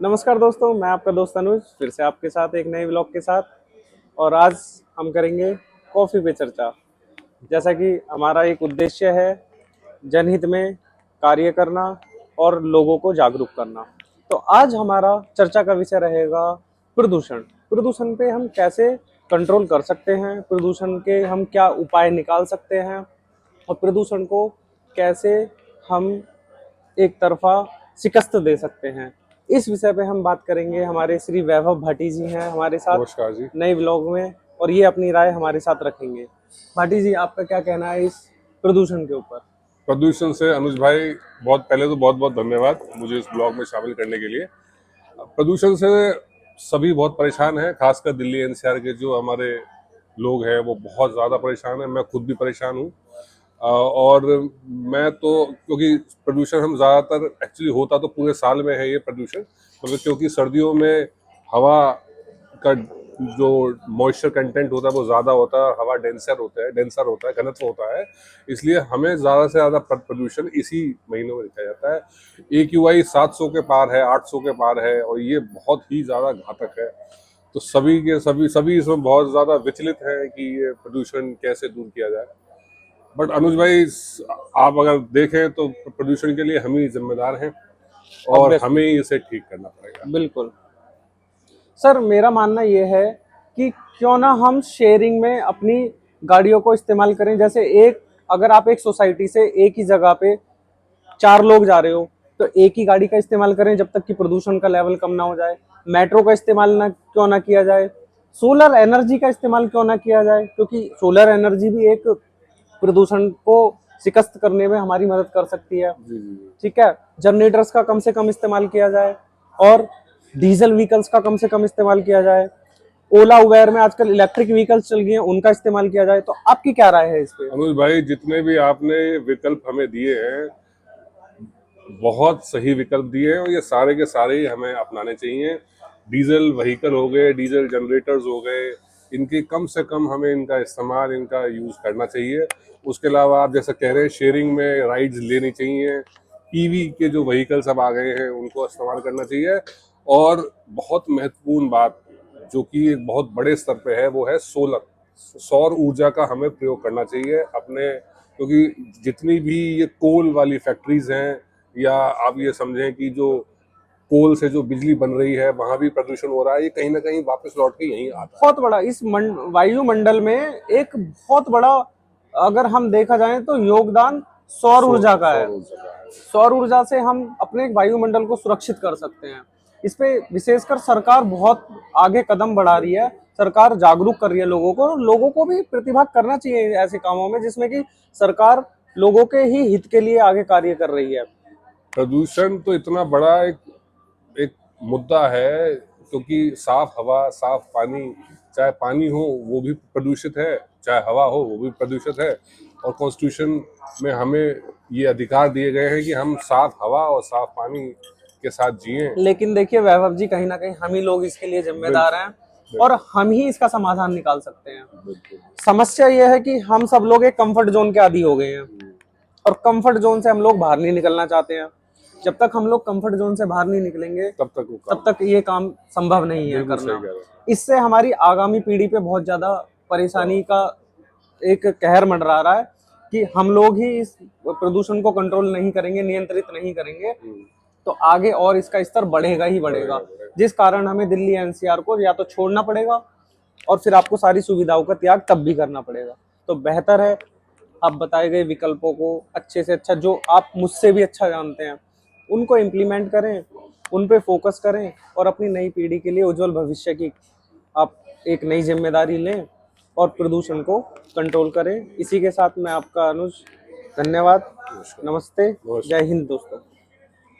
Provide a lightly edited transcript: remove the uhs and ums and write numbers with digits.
नमस्कार दोस्तों, मैं आपका दोस्त अनुज फिर से आपके साथ एक नए व्लॉग के साथ। और आज हम करेंगे कॉफ़ी पे चर्चा। जैसा कि हमारा एक उद्देश्य है जनहित में कार्य करना और लोगों को जागरूक करना। तो आज हमारा चर्चा का विषय रहेगा प्रदूषण। प्रदूषण पे हम कैसे कंट्रोल कर सकते हैं, प्रदूषण के हम क्या उपाय निकाल सकते हैं और प्रदूषण को कैसे हम एक तरफा शिकस्त दे सकते हैं। इस विषय पे हम बात करेंगे। हमारे श्री वैभव भाटी जी हैं हमारे साथ नमस्कार जी। नए व्लॉग में और ये अपनी राय हमारे साथ रखेंगे। भाटी जी, आपका क्या कहना है इस प्रदूषण के ऊपर? प्रदूषण से अनुज भाई बहुत पहले तो बहुत बहुत धन्यवाद मुझे इस ब्लॉग में शामिल करने के लिए। प्रदूषण से सभी बहुत परेशान हैं, खासकर दिल्ली एनसीआर के जो हमारे लोग हैं वो बहुत ज़्यादा परेशान हैं। मैं खुद भी परेशान हूँ। और मैं तो क्योंकि प्रदूषण हम ज़्यादातर एक्चुअली होता तो पूरे साल में है ये प्रदूषण, मगर क्योंकि सर्दियों में हवा का जो मॉइस्चर कंटेंट होता है वो ज़्यादा होता है, हवा डेंसर होता है, घनत्व होता है, इसलिए हमें ज़्यादा से ज़्यादा प्रदूषण इसी महीनों में दिखाया जाता है। AQI 700 के पार है, 800 के पार है और ये बहुत ही ज़्यादा घातक है। तो सभी इसमें बहुत ज़्यादा विचलित हैं कि ये प्रदूषण कैसे दूर किया जाए। बट अनुज भाई, आप अगर देखें तो प्रदूषण के लिए हम ही जिम्मेदार हैं और Obviously, हमें ही इसे ठीक करना पड़ेगा। बिल्कुल। सर, मेरा मानना ये है कि क्यों ना हम शेयरिंग में अपनी गाड़ियों को इस्तेमाल करें। जैसे अगर आप एक सोसाइटी से एक ही जगह पे 4 लोग जा रहे हो तो एक ही गाड़ी का इस्तेमाल करें जब तक कि प्रदूषण का लेवल कम ना हो जाए। मेट्रो का इस्तेमाल ना क्यों ना किया जाए, सोलर एनर्जी का इस्तेमाल क्यों ना किया जाए, क्योंकि सोलर एनर्जी भी एक प्रदूषण को शिकस्त करने में हमारी मदद कर सकती है। जी जी जी। ठीक है, जनरेटर्स का कम से कम इस्तेमाल किया जाए और डीजल व्हीकल्स का कम से कम इस्तेमाल किया जाए। ओला उबेर में आजकल इलेक्ट्रिक व्हीकल्स चल गई हैं, उनका इस्तेमाल किया जाए। तो आपकी क्या राय है इस पे? अनुज भाई, जितने भी आपने विकल्प हमें दिए हैं बहुत सही विकल्प दिए हैं और ये सारे के सारे ही हमें अपनाने चाहिए। डीजल व्हीकल हो गए, डीजल जनरेटर्स हो गए, इनकी कम से कम हमें इनका इस्तेमाल, इनका यूज़ करना चाहिए। उसके अलावा आप जैसे कह रहे हैं शेयरिंग में राइड्स लेनी चाहिए। EV के जो व्हीकल्स अब आ गए हैं उनको इस्तेमाल करना चाहिए। और बहुत महत्वपूर्ण बात जो कि एक बहुत बड़े स्तर पे है वो है सोलर, सौर ऊर्जा का हमें प्रयोग करना चाहिए अपने, क्योंकि जितनी भी ये कोल वाली फैक्ट्रीज हैं या आप ये समझें कि जो कोल से जो बिजली बन रही है वहां भी प्रदूषण हो रहा है, ये कहीं ना कहीं वापस लौट के यहीं आता है। बहुत बड़ा इस वायुमंडल में एक बहुत बड़ा, अगर हम देखा जाए तो योगदान सौर ऊर्जा का है। सौर ऊर्जा का है। सौर ऊर्जा से हम अपने वायुमंडल को सुरक्षित कर सकते हैं। इस पे विशेषकर सरकार बहुत आगे कदम बढ़ा रही है। सरकार जागरूक कर रही है लोगों को भी प्रतिभाग करना चाहिए ऐसे कामों में जिसमें कि सरकार लोगों के ही हित के लिए आगे कार्य कर रही है। प्रदूषण तो इतना बड़ा एक मुद्दा है, क्योंकि साफ हवा, साफ पानी, चाहे पानी हो वो भी प्रदूषित है, चाहे हवा हो वो भी प्रदूषित है। और कॉन्स्टिट्यूशन में हमें ये अधिकार दिए गए हैं कि हम साफ हवा और साफ पानी के साथ जिएं। लेकिन देखिए वैभव जी, कहीं ना कहीं हम ही लोग इसके लिए जिम्मेदार हैं और हम ही इसका समाधान निकाल सकते हैं। बिल्कुल। समस्या यह है कि हम सब लोग एक कंफर्ट जोन के आदी हो गए हैं और कंफर्ट जोन से हम लोग बाहर नहीं निकलना चाहते हैं। जब तक हम लोग कंफर्ट जोन से बाहर नहीं निकलेंगे तब तक ये काम संभव नहीं है करना। इससे हमारी आगामी पीढ़ी पे बहुत ज्यादा परेशानी का एक कहर मंडरा रहा है कि हम लोग ही इस प्रदूषण को कंट्रोल नहीं करेंगे, नियंत्रित नहीं करेंगे तो आगे और इसका स्तर बढ़ेगा ही बढ़ेगा, जिस कारण हमें दिल्ली एनसीआर को या तो छोड़ना पड़ेगा और फिर आपको सारी सुविधाओं का त्याग तब भी करना पड़ेगा। तो बेहतर है आप बताए गए विकल्पों को अच्छे से अच्छा, जो आप मुझसे भी अच्छा जानते हैं, उनको इम्प्लीमेंट करें, उन पे फोकस करें और अपनी नई पीढ़ी के लिए उज्जवल भविष्य की आप एक नई जिम्मेदारी लें और प्रदूषण को कंट्रोल करें। इसी के साथ मैं आपका अनुज, धन्यवाद, नमस्ते, जय हिंद दोस्तों।